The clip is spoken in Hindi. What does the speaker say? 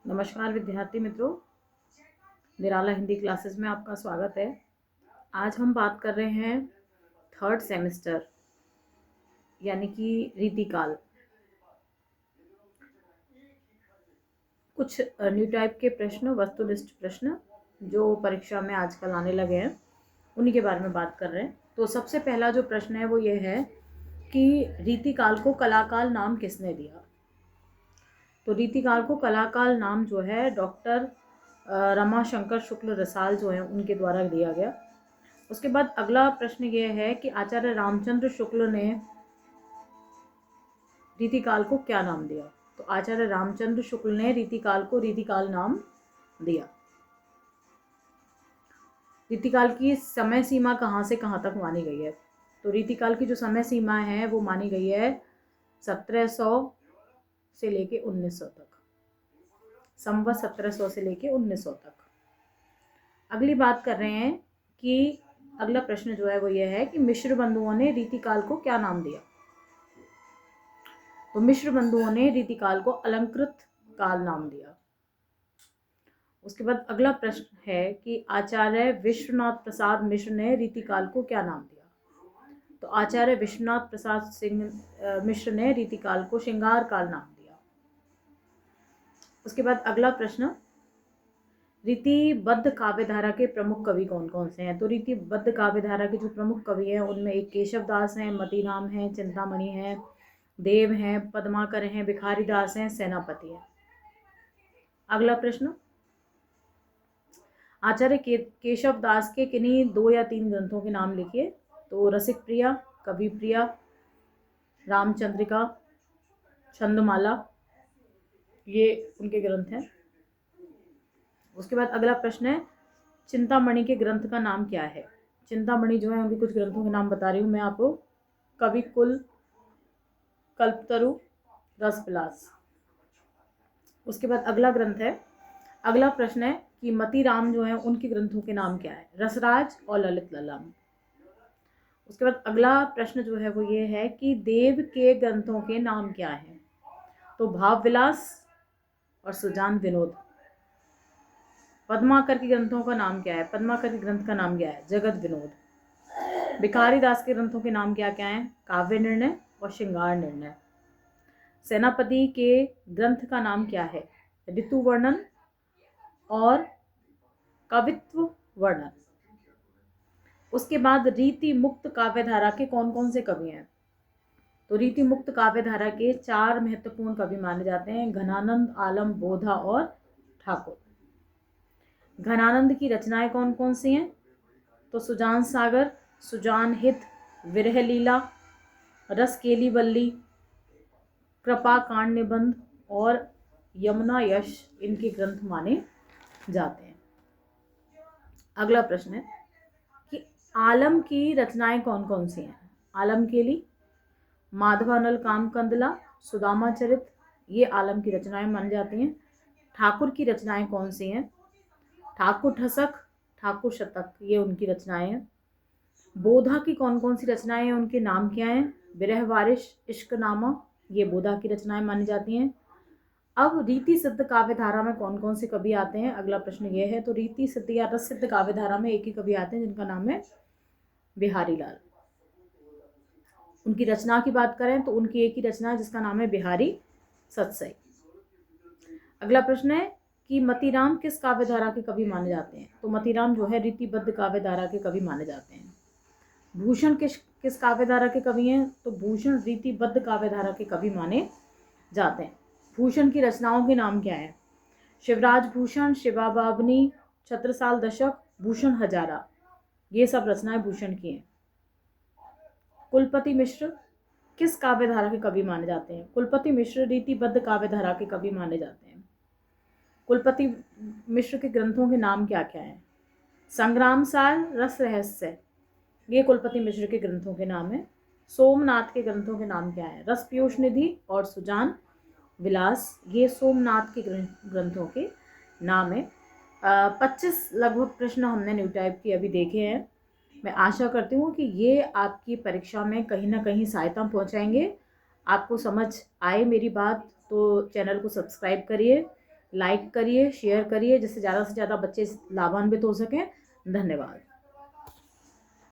नमस्कार विद्यार्थी मित्रों, निराला हिंदी क्लासेस में आपका स्वागत है। आज हम बात कर रहे हैं थर्ड सेमेस्टर यानी कि रीतिकाल। कुछ न्यू टाइप के प्रश्न, वस्तुनिष्ठ प्रश्न जो परीक्षा में आजकल आने लगे हैं, उन्हीं के बारे में बात कर रहे हैं। तो सबसे पहला जो प्रश्न है वो ये है कि रीतिकाल को कलाकाल नाम किसने दिया। तो रीतिकाल को कलाकाल नाम जो है डॉक्टर रमाशंकर शुक्ल रसाल जो हैं उनके द्वारा दिया गया। उसके बाद अगला प्रश्न ये है कि आचार्य रामचंद्र शुक्ल ने रीतिकाल को क्या नाम दिया। तो आचार्य रामचंद्र शुक्ल ने रीतिकाल को रीतिकाल नाम दिया। रीतिकाल की समय सीमा कहाँ से कहाँ तक मानी गई है। तो रीतिकाल की जो समय सीमा है वो मानी गई है 1700 से लेके 1900 तक, संवत 1700 से लेके 1900 तक। अगली बात कर रहे हैं कि अगला प्रश्न जो है वो ये है कि मिश्र बंधुओं ने रीतिकाल को क्या नाम दिया। तो मिश्र बंधुओं ने रीतिकाल को अलंकृत काल नाम दिया। उसके बाद अगला प्रश्न है कि आचार्य विश्वनाथ प्रसाद मिश्र ने रीतिकाल को क्या नाम दिया। तो आचार्य विश्वनाथ प्रसाद सिंह मिश्र ने रीतिकाल को श्रृंगार काल नाम दिया। उसके बाद अगला प्रश्न, रीतिबद्ध काव्यधारा के प्रमुख कवि कौन कौन से हैं। तो रीतिबद्ध काव्यधारा के जो प्रमुख कवि हैं उनमें एक केशव दास हैं, मतीराम हैं, चिंतामणि हैं, देव हैं, पद्माकर हैं, भिखारी दास हैं, सेनापति हैं। अगला प्रश्न, आचार्य केशव दास के किन्हीं 2 या 3 ग्रंथों के नाम लिखिए। तो रसिक प्रिया, कवि प्रिया, रामचंद्रिका, छंदमाला, ये उनके ग्रंथ हैं। उसके बाद अगला प्रश्न है, चिंतामणि के ग्रंथ का नाम क्या है। चिंतामणि जो है उनके कुछ ग्रंथों के नाम बता रही हूँ मैं आपको। कवि कुल, कल्पतरु, रसविलास। उसके बाद अगला प्रश्न है कि मतीराम जो है उनके ग्रंथों के नाम क्या है। रसराज और ललित ललाम। उसके बाद अगला प्रश्न जो है वो ये है कि देव के ग्रंथों के नाम क्या हैं। तो भाव विलास और सुजान विनोद। पद्माकर के ग्रंथों का नाम क्या है। पद्माकर के ग्रंथ का नाम क्या है, जगत विनोद। भिखारी दास के ग्रंथों के नाम क्या क्या हैं, काव्य निर्णय और श्रृंगार निर्णय। सेनापति के ग्रंथ का नाम क्या है, ऋतु वर्णन और कवित्व वर्णन। उसके बाद रीति मुक्त काव्यधारा के कौन कौन से कवि हैं। तो रीति मुक्त काव्यधारा के 4 महत्वपूर्ण कवि माने जाते हैं, घनानंद, आलम, बोधा और ठाकुर। घनानंद की रचनाएं कौन कौन सी हैं। तो सुजान सागर, सुजान हित, विरह लीला, रस केली वल्ली, कृपा कांड निबंध और यमुना यश इनके ग्रंथ माने जाते हैं। अगला प्रश्न है कि आलम की रचनाएं कौन कौन सी हैं। आलम केली, माधवानल कामकंदला, सुदामा चरित, ये आलम की रचनाएं मानी जाती हैं। ठाकुर की रचनाएं कौन सी हैं। ठाकुर ठसक, ठाकुर शतक, ये उनकी रचनाएं हैं। बोधा की कौन कौन सी रचनाएं हैं, उनके नाम क्या हैं। विरह वारिश, इश्कनामा, ये बोधा की रचनाएं मानी जाती हैं। अब रीति सिद्ध काव्यधारा में कौन कौन से कवि आते हैं, अगला प्रश्न ये है। तो रीति सिद्ध या रस सिद्ध काव्यधारा में एक ही कवि आते हैं जिनका नाम है बिहारी लाल। उनकी रचना की बात करें तो उनकी एक ही रचना है जिसका नाम है बिहारी सतसई। अगला प्रश्न है कि मतीराम किस काव्यधारा के कवि माने जाते हैं। तो मतीराम जो है रीतिबद्ध काव्यधारा के कवि माने जाते हैं। भूषण किस काव्यधारा के कवि हैं। तो भूषण रीतिबद्ध काव्यधारा के कवि माने जाते हैं। भूषण की रचनाओं के नाम क्या है। शिवराज भूषण, शिवा बाबनी, छत्रसाल दशक, भूषण हजारा, ये सब रचनाएं भूषण की हैं। कुलपति मिश्र किस काव्यधारा के कवि माने जाते हैं। कुलपति मिश्र रीतिबद्ध काव्यधारा के कवि माने जाते हैं। कुलपति मिश्र के ग्रंथों के नाम क्या क्या हैं। संग्राम सार, रस रहस्य, ये कुलपति मिश्र के ग्रंथों के नाम है। सोमनाथ के ग्रंथों के नाम क्या है। रस पीयूष निधि और सुजान विलास, ये सोमनाथ के ग्रंथों के नाम है। 25 लगभग प्रश्न हमने न्यू टाइप की अभी देखे हैं। मैं आशा करती हूँ कि ये आपकी परीक्षा में कहीं ना कहीं सहायता पहुँचाएंगे। आपको समझ आए मेरी बात तो चैनल को सब्सक्राइब करिए लाइक करिए, शेयर करिए, जिससे ज़्यादा से ज़्यादा बच्चे लाभान्वित हो सकें। धन्यवाद।